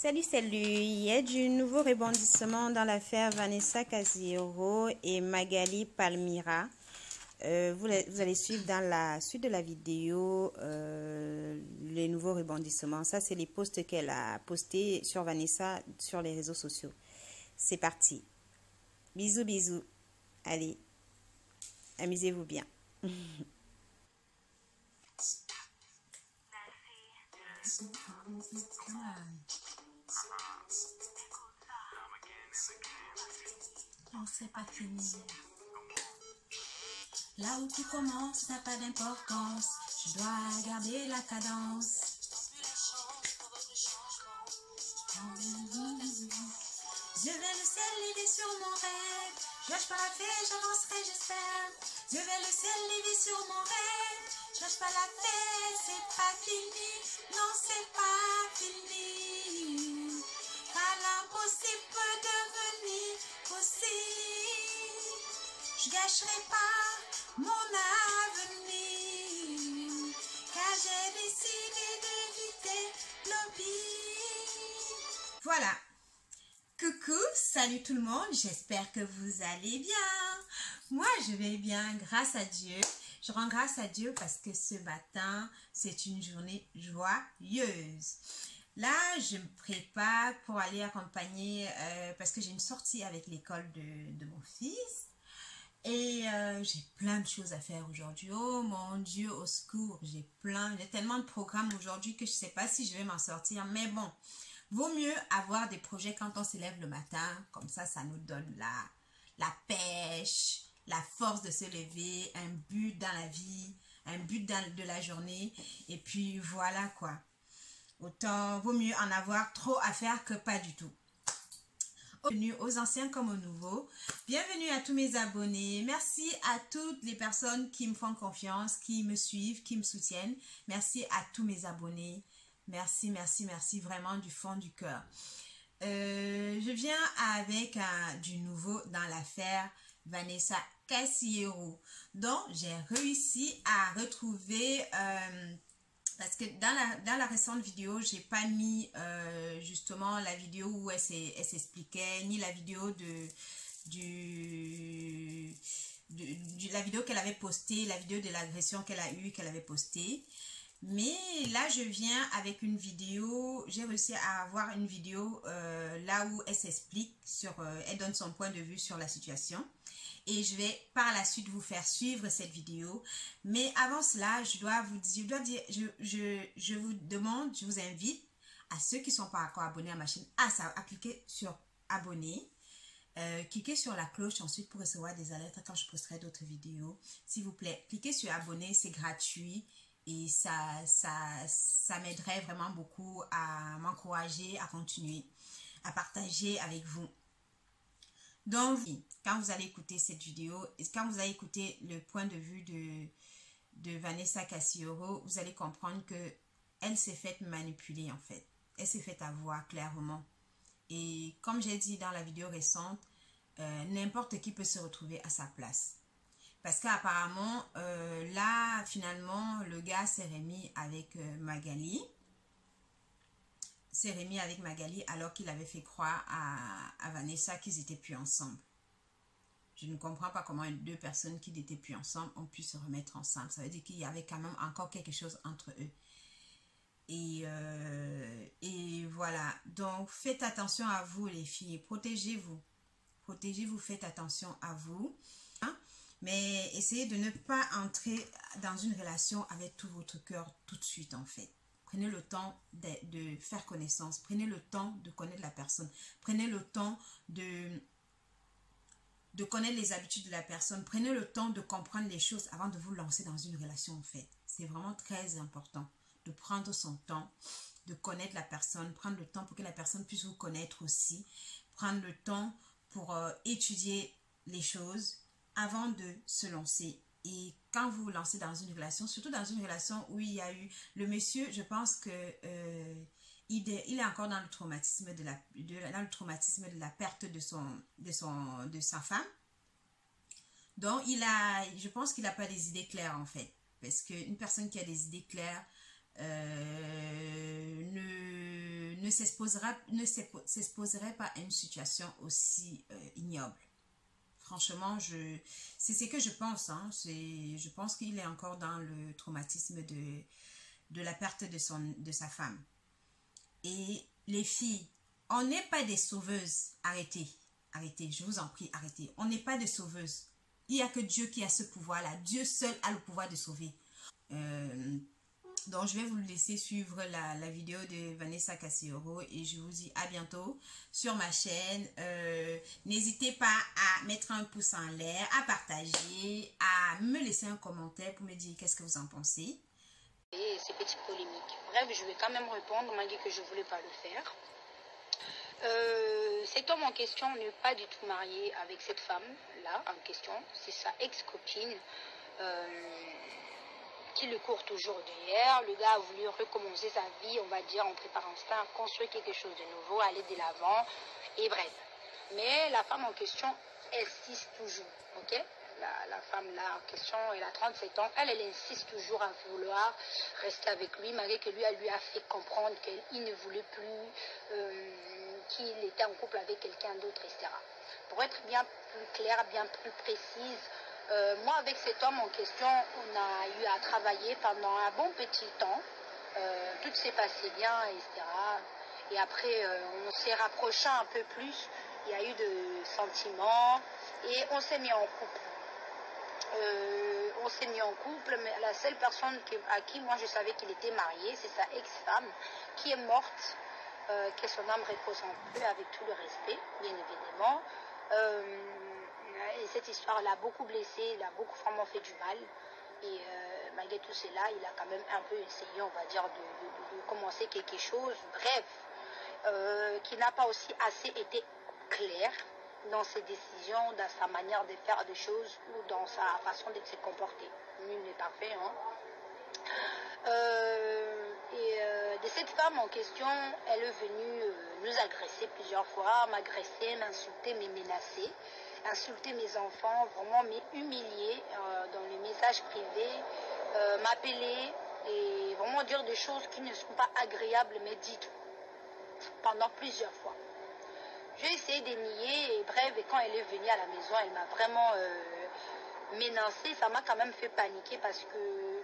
Salut, salut! Il y a du nouveau rebondissement dans l'affaire Vanessa Casiero et Magali Palmira. Vous allez suivre dans la suite de la vidéo les nouveaux rebondissements. Ça, c'est les posts qu'elle a postés sur Vanessa sur les réseaux sociaux. C'est parti. Bisous, bisous. Allez, amusez-vous bien. On sait pas finir. Là où tout commence n'a pas d'importance. Je dois garder la cadence. Je vais le ciel lever sur mon rêve. Je lâche pas la fête, j'avancerai, j'espère. Je vais le ciel lever sur mon rêve. Je lâche pas la fête, c'est pas fini. Non, c'est pas fini. Car l'impossible peut devenir possible. Je gâcherai pas mon avenir. Car j'ai décidé d'éviter le pire. Voilà. Coucou, salut tout le monde, j'espère que vous allez bien. Moi, je vais bien, grâce à Dieu. Je rends grâce à Dieu parce que ce matin, c'est une journée joyeuse. Là, je me prépare pour aller accompagner, parce que j'ai une sortie avec l'école de mon fils. Et j'ai plein de choses à faire aujourd'hui. Oh mon Dieu, au secours, j'ai tellement de programmes aujourd'hui que je ne sais pas si je vais m'en sortir. Mais bon, vaut mieux avoir des projets quand on se lève le matin. Comme ça nous donne la pêche, la force de se lever, un but dans la vie, un but de la journée. Et puis voilà quoi. Autant vaut mieux en avoir trop à faire que pas du tout. Bienvenue aux anciens comme aux nouveaux. Bienvenue à tous mes abonnés. Merci à toutes les personnes qui me font confiance, qui me suivent, qui me soutiennent. Merci à tous mes abonnés. Merci, merci, merci vraiment du fond du cœur. Je viens avec du nouveau dans l'affaire Vanessa Casiero. Donc, j'ai réussi à retrouver... parce que dans la récente vidéo, j'ai pas mis justement la vidéo où elle s'expliquait, ni la vidéo la vidéo qu'elle avait postée, la vidéo de l'agression qu'elle a eue, qu'elle avait postée. Mais là, je viens avec une vidéo, j'ai réussi à avoir une vidéo là où elle s'explique, elle donne son point de vue sur la situation. Et je vais par la suite vous faire suivre cette vidéo. Mais avant cela, je vous demande, je vous invite à ceux qui ne sont pas encore abonnés à ma chaîne, à cliquer sur abonner. Cliquez sur la cloche ensuite pour recevoir des alertes quand je posterai d'autres vidéos. S'il vous plaît, cliquez sur abonner, c'est gratuit. Et ça m'aiderait vraiment beaucoup à m'encourager, à continuer, à partager avec vous. Donc, quand vous allez écouter cette vidéo, et quand vous allez écouter le point de vue de Vanessa Casiero, vous allez comprendre que elle s'est faite manipuler en fait. Elle s'est faite avoir clairement. Et comme j'ai dit dans la vidéo récente, n'importe qui peut se retrouver à sa place. Parce qu'apparemment, là, finalement, le gars s'est remis avec Magali. S'est remis avec Magali alors qu'il avait fait croire à Vanessa qu'ils n'étaient plus ensemble. Je ne comprends pas comment deux personnes qui n'étaient plus ensemble ont pu se remettre ensemble. Ça veut dire qu'il y avait quand même encore quelque chose entre eux. Et voilà. Donc, faites attention à vous les filles. Protégez-vous. Protégez-vous, faites attention à vous. Hein? Mais essayez de ne pas entrer dans une relation avec tout votre cœur tout de suite en fait. Prenez le temps de faire connaissance. Prenez le temps de connaître la personne. Prenez le temps de connaître les habitudes de la personne. Prenez le temps de comprendre les choses avant de vous lancer dans une relation en fait. C'est vraiment très important de prendre son temps, de connaître la personne. Prendre le temps pour que la personne puisse vous connaître aussi. Prendre le temps pour étudier les choses avant de se lancer. Et quand vous vous lancez dans une relation, surtout dans une relation où il y a eu le monsieur, je pense que il est encore dans le traumatisme de la perte de sa femme. Donc je pense qu'il n'a pas des idées claires en fait, parce qu'une personne qui a des idées claires ne s'exposerait pas à une situation aussi ignoble. Franchement, c'est ce que je pense. Hein. Je pense qu'il est encore dans le traumatisme de la perte de sa femme. Et les filles, on n'est pas des sauveuses. Arrêtez, arrêtez, je vous en prie, arrêtez. On n'est pas des sauveuses. Il n'y a que Dieu qui a ce pouvoir-là. Dieu seul a le pouvoir de sauver. Donc, je vais vous laisser suivre la vidéo de Vanessa Cassioro et je vous dis à bientôt sur ma chaîne. N'hésitez pas à mettre un pouce en l'air, à partager, à me laisser un commentaire pour me dire qu'est-ce que vous en pensez. Et ces petites polémiques. Bref, je vais quand même répondre malgré que je ne voulais pas le faire. Cet homme en question n'est pas du tout marié avec cette femme-là en question. C'est sa ex-copine qui le court toujours derrière. Le gars a voulu recommencer sa vie, on va dire, en préparant ça, construire quelque chose de nouveau, aller de l'avant, et bref. Mais la femme en question insiste toujours, ok? La femme là en question, elle a 37 ans, elle insiste toujours à vouloir rester avec lui, malgré que lui a fait comprendre qu'il ne voulait plus, qu'il était en couple avec quelqu'un d'autre, etc. Pour être bien plus claire, bien plus précise, moi avec cet homme en question, on a eu à travailler pendant un bon petit temps, tout s'est passé bien, etc. Et après, on s'est rapproché un peu plus, il y a eu de sentiments et on s'est mis en couple. Mais la seule personne à qui moi je savais qu'il était marié, c'est sa ex-femme qui est morte, que son âme repose en paix avec tout le respect, bien évidemment. Et cette histoire l'a beaucoup blessé, l'a beaucoup vraiment fait du mal. Et malgré tout cela, il a quand même un peu essayé, on va dire, de commencer quelque chose. Bref, qui n'a pas aussi assez été clair dans ses décisions, dans sa manière de faire des choses ou dans sa façon de se comporter. Nul n'est parfait, hein. De cette femme en question, elle est venue nous agresser plusieurs fois, m'agresser, m'insulter, me menacer, insulter mes enfants, vraiment m'humilier dans les messages privés, m'appeler et vraiment dire des choses qui ne sont pas agréables, mais dites pendant plusieurs fois. J'ai essayé de nier et bref, et quand elle est venue à la maison, elle m'a vraiment menacée. Ça m'a quand même fait paniquer parce que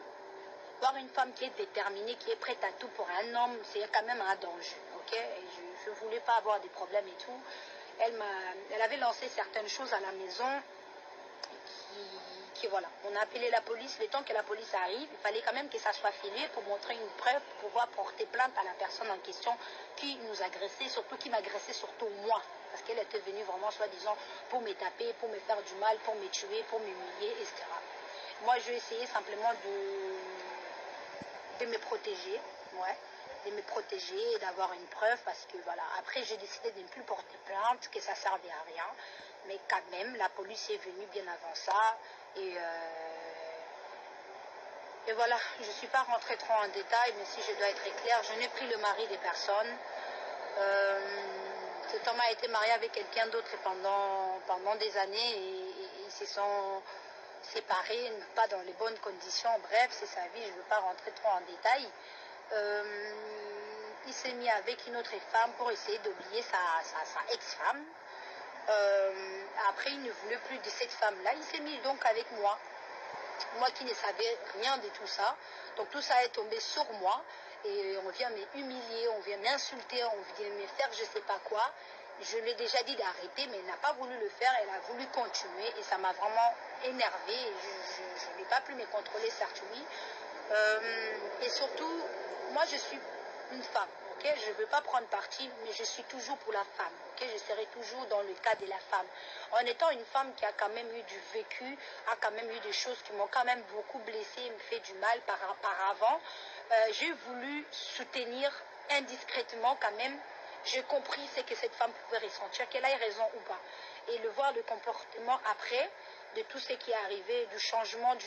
voir une femme qui est déterminée, qui est prête à tout pour un homme, c'est quand même un danger, ok? Et je ne voulais pas avoir des problèmes et tout. Elle avait lancé certaines choses à la maison qui voilà. On a appelé la police. Le temps que la police arrive, il fallait quand même que ça soit filmé pour montrer une preuve, pour pouvoir porter plainte à la personne en question qui nous agressait, surtout qui m'agressait, surtout moi. Parce qu'elle était venue vraiment, soi-disant, pour me taper, pour me faire du mal, pour me tuer, pour m'humilier, etc. Moi, j'ai essayé simplement de me protéger, ouais, de me protéger et d'avoir une preuve parce que voilà. Après, j'ai décidé de ne plus porter plainte, que ça servait à rien. Mais quand même, la police est venue bien avant ça. Et voilà, je ne suis pas rentrée trop en détail, mais si je dois être claire, je n'ai pris le mari des personnes. Cet homme a été marié avec quelqu'un d'autre pendant des années et ils se sont séparés, pas dans les bonnes conditions. Bref, c'est sa vie, je ne veux pas rentrer trop en détail. Il s'est mis avec une autre femme pour essayer d'oublier sa ex-femme. Après, il ne voulait plus de cette femme-là. Il s'est mis donc avec moi. Moi qui ne savais rien de tout ça. Donc tout ça est tombé sur moi. Et on vient m'humilier, on vient m'insulter, on vient me faire je ne sais pas quoi. Je lui ai déjà dit d'arrêter, mais elle n'a pas voulu le faire. Elle a voulu continuer et ça m'a vraiment énervée. Je n'ai pas pu me contrôler, certes oui. Et surtout, moi je suis une femme. Okay, je ne veux pas prendre parti, mais je suis toujours pour la femme. Okay, je serai toujours dans le cas de la femme. En étant une femme qui a quand même eu du vécu, a quand même eu des choses qui m'ont quand même beaucoup blessée, me fait du mal par avant, j'ai voulu soutenir indiscrètement quand même. J'ai compris ce que cette femme pouvait ressentir, qu'elle ait raison ou pas. Et le voir le comportement après, de tout ce qui est arrivé, du changement de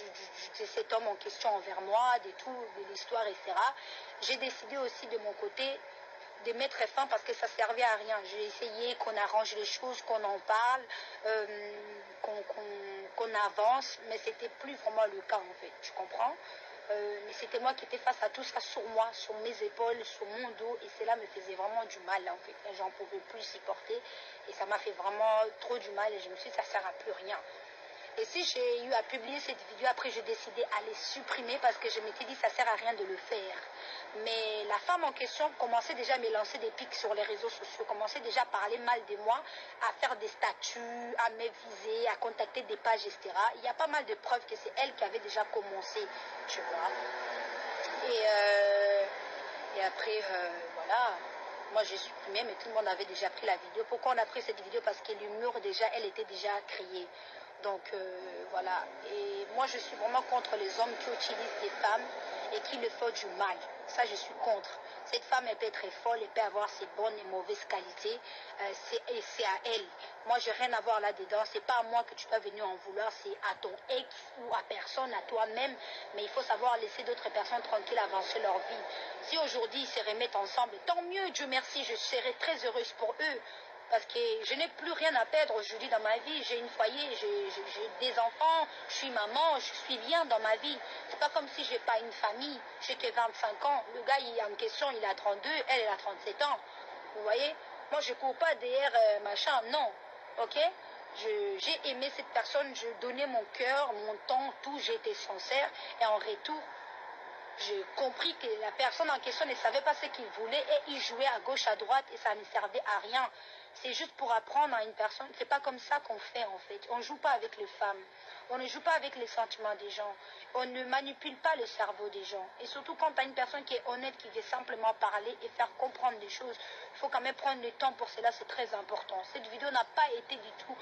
cet homme en question envers moi, de l'histoire, etc. J'ai décidé aussi de mon côté de mettre fin parce que ça servait à rien. J'ai essayé qu'on arrange les choses, qu'on en parle, qu'on avance, mais c'était plus vraiment le cas en fait, tu comprends? Mais c'était moi qui étais face à tout ça sur moi, sur mes épaules, sur mon dos, et cela me faisait vraiment du mal en fait. J'en pouvais plus supporter et ça m'a fait vraiment trop du mal et je me suis dit ça sert à plus rien. Et si j'ai eu à publier cette vidéo, après j'ai décidé à les supprimer parce que je m'étais dit ça sert à rien de le faire. Mais la femme en question commençait déjà à me lancer des pics sur les réseaux sociaux, commençait déjà à parler mal de moi, à faire des statuts, à me viser, à contacter des pages, etc. Il y a pas mal de preuves que c'est elle qui avait déjà commencé, tu vois. Et après, voilà, moi j'ai supprimé, mais tout le monde avait déjà pris la vidéo. Pourquoi on a pris cette vidéo? Parce que l'humour déjà, elle était déjà créée. Donc voilà, et moi je suis vraiment contre les hommes qui utilisent des femmes et qui le font du mal. Ça je suis contre. Cette femme elle peut être folle, elle peut avoir ses bonnes et mauvaises qualités, et c'est à elle. Moi j'ai rien à voir là-dedans, c'est pas à moi que tu peux venir en vouloir, c'est à ton ex ou à personne, à toi-même. Mais il faut savoir laisser d'autres personnes tranquilles avancer leur vie. Si aujourd'hui ils se remettent ensemble, tant mieux, Dieu merci, je serai très heureuse pour eux. Parce que je n'ai plus rien à perdre aujourd'hui dans ma vie. J'ai une foyer, j'ai des enfants, je suis maman, je suis bien dans ma vie. C'est pas comme si j'ai pas une famille. J'ai que 25 ans. Le gars, il est en question, il a 32, elle a 37 ans. Vous voyez? Moi, je cours pas derrière machin, non. Ok? J'ai aimé cette personne, je donnais mon cœur, mon temps, tout, j'ai été sincère. Et en retour, j'ai compris que la personne en question ne savait pas ce qu'il voulait et il jouait à gauche, à droite et ça ne servait à rien. C'est juste pour apprendre à une personne. C'est pas comme ça qu'on fait en fait. On ne joue pas avec les femmes. On ne joue pas avec les sentiments des gens. On ne manipule pas le cerveau des gens. Et surtout quand tu as une personne qui est honnête, qui veut simplement parler et faire comprendre des choses, il faut quand même prendre le temps pour cela, c'est très important. Cette vidéo n'a pas été du tout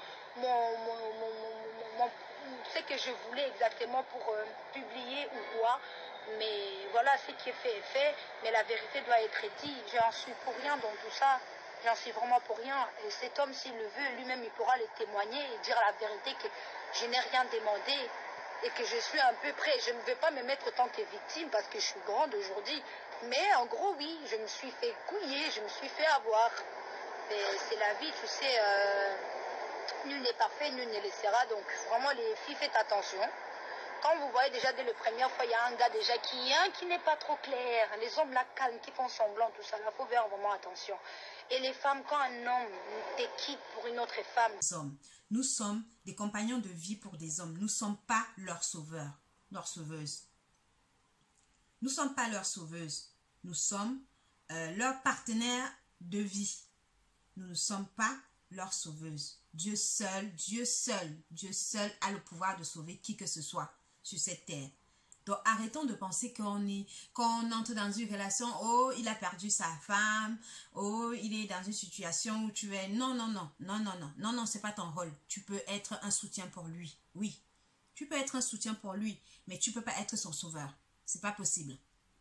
ce que je voulais exactement pour publier ou quoi. Mais voilà, ce qui est fait est fait, mais la vérité doit être dite. J'en suis pour rien dans tout ça. J'en suis vraiment pour rien. Et cet homme, s'il le veut, lui-même, il pourra le témoigner et dire la vérité que je n'ai rien demandé et que je suis un peu près. Je ne vais pas me mettre en tant que victime parce que je suis grande aujourd'hui. Mais en gros, oui, je me suis fait couiller, je me suis fait avoir. C'est la vie, tu sais. Nul n'est parfait, nul ne le sera. Donc, vraiment, les filles, faites attention. Quand vous voyez déjà dès la première fois, il y a un gars déjà qui n'est pas trop clair. Les hommes là calmes, qui font semblant, tout ça, il faut faire vraiment attention. Et les femmes, quand un homme te quitte pour une autre femme. Nous sommes des compagnons de vie pour des hommes. Nous ne sommes pas leurs sauveurs, leurs sauveuses. Nous ne sommes pas leurs sauveuses. Nous sommes leurs partenaires de vie. Nous ne sommes pas leurs sauveuses. Dieu seul a le pouvoir de sauver qui que ce soit sur cette terre. Donc arrêtons de penser quand on entre dans une relation, oh il a perdu sa femme, oh il est dans une situation où tu es, non, c'est pas ton rôle. Tu peux être un soutien pour lui, oui, tu peux être un soutien pour lui, mais tu peux pas être son sauveur, c'est pas possible.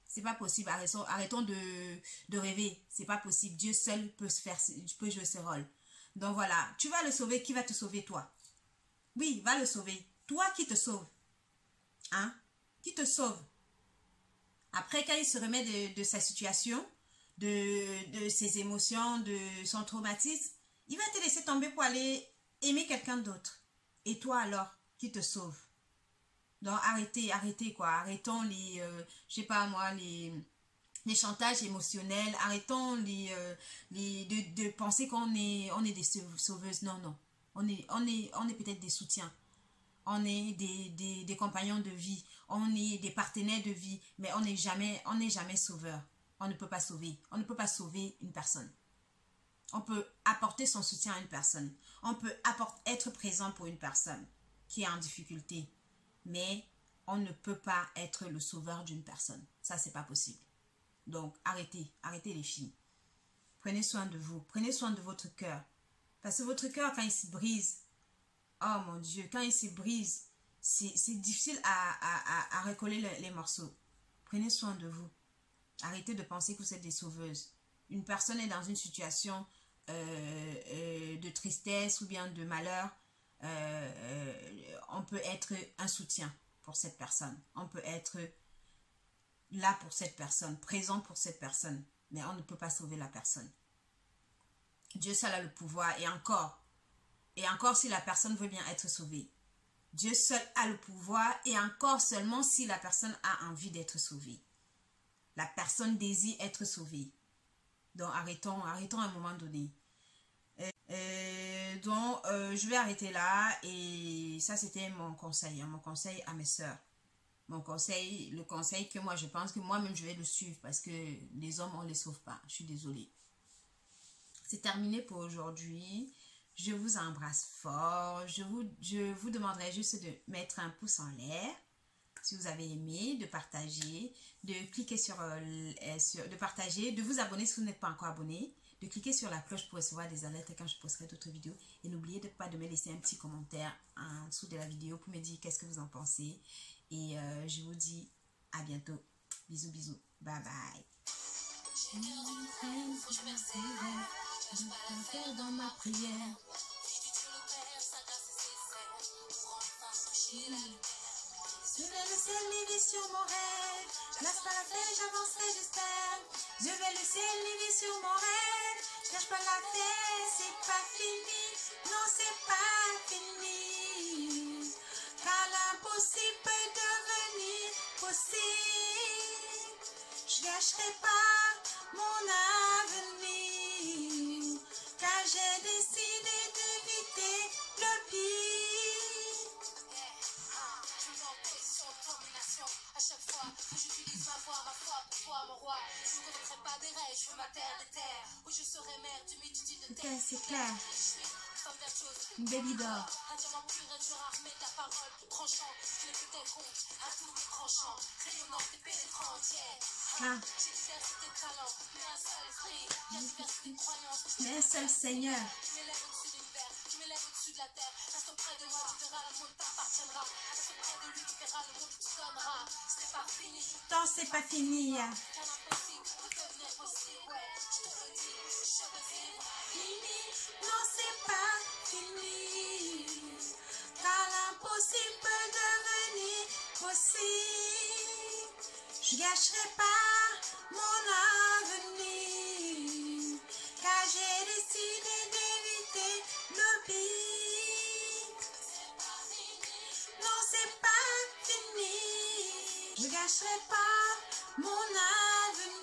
C'est pas possible, arrêtons de rêver, c'est pas possible. Dieu seul peut jouer ce rôle. Donc voilà, tu vas le sauver, qui va te sauver toi? Oui, va le sauver, toi qui te sauve. Hein? Qui te sauve. Après, quand il se remet de sa situation, de ses émotions, de son traumatisme, il va te laisser tomber pour aller aimer quelqu'un d'autre. Et toi alors, qui te sauve? Donc arrêtez quoi. Arrêtons je sais pas moi, les chantages émotionnels. Arrêtons de penser qu'on est des sauveuses. Non. On est peut-être des soutiens. On est des compagnons de vie, on est des partenaires de vie, mais on n'est jamais sauveur. On ne peut pas sauver une personne. On peut apporter son soutien à une personne. On peut être présent pour une personne qui est en difficulté, mais on ne peut pas être le sauveur d'une personne. Ça, c'est pas possible. Donc, arrêtez les filles. Prenez soin de vous, prenez soin de votre cœur. Parce que votre cœur, quand il se brise, oh mon Dieu, quand il se brise, c'est difficile à recoller les morceaux. Prenez soin de vous. Arrêtez de penser que vous êtes des sauveuses. Une personne est dans une situation de tristesse ou bien de malheur. On peut être un soutien pour cette personne. On peut être là pour cette personne, présent pour cette personne. mais on ne peut pas sauver la personne. Dieu seul a le pouvoir et encore si la personne veut bien être sauvée. Dieu seul a le pouvoir et encore seulement si la personne a envie d'être sauvée. La personne désire être sauvée. Donc arrêtons à un moment donné. Je vais arrêter là et ça c'était mon conseil à mes sœurs. Le conseil que moi je pense que moi-même je vais le suivre parce que les hommes on les sauve pas. Je suis désolée. C'est terminé pour aujourd'hui. Je vous embrasse fort. Je vous demanderai juste de mettre un pouce en l'air si vous avez aimé, de partager, de cliquer de partager, de vous abonner si vous n'êtes pas encore abonné, de cliquer sur la cloche pour recevoir des alertes quand je posterai d'autres vidéos. Et n'oubliez pas de me laisser un petit commentaire en dessous de la vidéo pour me dire qu'est-ce que vous en pensez. Et je vous dis à bientôt. Bisous, bisous. Bye bye. Je vais le faire dans ma prière. Je vais le ciel lever sur mon rêve. Lâche pas la fête, j'avancerai, j'espère. Je vais le ciel lever sur mon rêve. Lâche pas la fête, c'est pas fini. Non, c'est pas fini. Car l'impossible peut devenir possible. Je gâcherai pas mon avenir. Car j'ai décidé d'éviter le pire. À chaque fois que j'utilise ma foi pour toi, mon roi, je ne connaîtrai pas des rêves, je veux ma terre des terres, où je serai mère du multitude de terres. C'est clair. Une baby d'or. Un diamant pur et dur armé de la parole tout tranchant. Je l'ai peut compte à tous les tranchants, rayonnante et pénétrante. J'ai diversité de talents, mais un seul esprit. Il y a diversité de croyances, mais un seul Seigneur. Je m'élève au-dessus de l'univers, je m'élève au-dessus de la terre. Reste auprès de moi, tu verras, le monde t'appartiendra. Reste auprès de lui, tu verras, le monde te donnera. C'est pas fini. Tant c'est pas fini. Car l'impossible peut devenir possible. Ouais, je te le dis, je veux vivre. Fini, non c'est pas fini. Car l'impossible peut devenir possible. Je gâcherai pas mon avenir. Car j'ai décidé d'éviter le pire. Non c'est pas fini. Je gâcherai pas mon avenir.